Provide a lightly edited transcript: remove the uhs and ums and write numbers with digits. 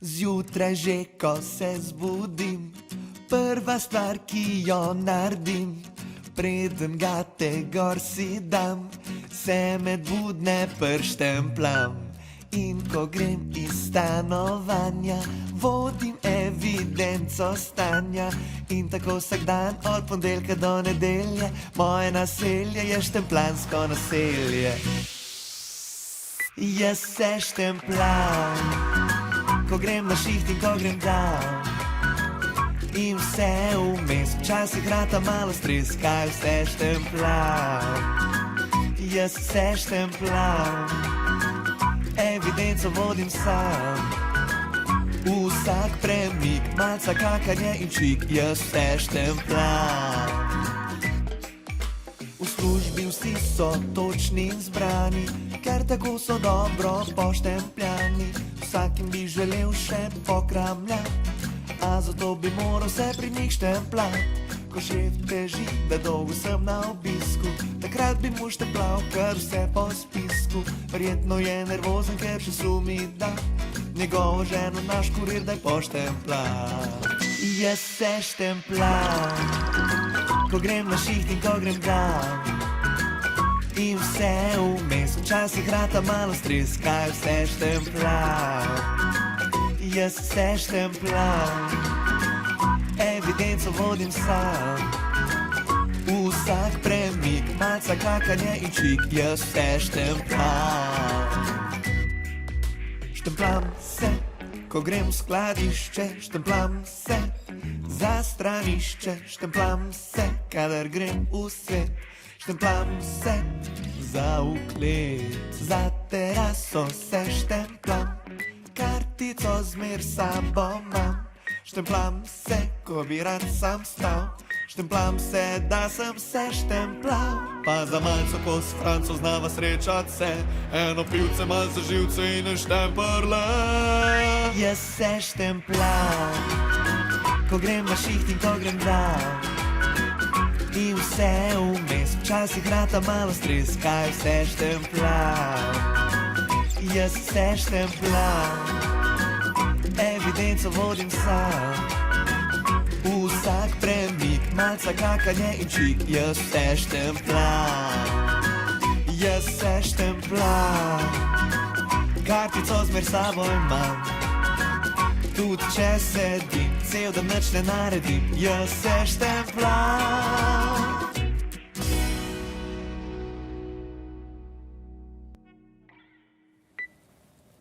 Zjutraj že, ko se zbudim, prva stvar, ki jo naredim, preden ga te gor si dam, se med budne prštemplam. In ko grem iz stanovanja, vodim evidenco stanja. In tako vsak dan od ponedeljka do nedelje, moje naselje je štemplansko naselje. Jaz se štemplam, ko grem na šiht in ko grem down. In vse vmes, včasih rata malo stres, kaj vse štemplam. Jaz se štemplam, evidenco vodim sam. Vsak premik, malca kakanje in čik, jaz se štemplam. V službi vsi so točni in zbrani, ker tako so dobro poštempljani. Vsakim bi želel še pokramljati, a zato bi moral se pri njih štempljati. Ko šef teži, da dolgo sem na obisku, takrat bi mu štempljal kar vse po spisku. Verjetno je nervozen, ker še sumi, da njegovo ženo naš kurir daj poštempla. Jaz se štempljam, ko grem na šiht in ko grem down. In vse vmes, včasih rata malo stres, kaj vse štempljam. Jaz se štempljam, evidenco vodim sam. Vsak premik, malca kakanje in čik, jaz se štempljam. Štempljam se, ko grem v skladišče, štempljam se za stranišče, štempljam se, kadar grem v svet, štempljam se za uklet, za teraso se štempljam, kartico zmer sabo imam. Štempljam se, ko bi rad sam stal, štempljam se, da sem se štempljal. Pa za malco, ko s Franco znava srečat se, eno pivce mal za živce in ne štemprle. Jaz se štempljam, ko grem na šiht in ko grem down. In vse vmes, včasih rata malo stres, kaj vse štempljam. Jaz se štempljam, evidenco vodim sam. Vsak premik, malca kakanje in čik, jaz se štempljam. Jaz se štempljam, kartico zmer sabo imam. Tudi če sedim, cel dan nič ne naredim, jaz se štempljam.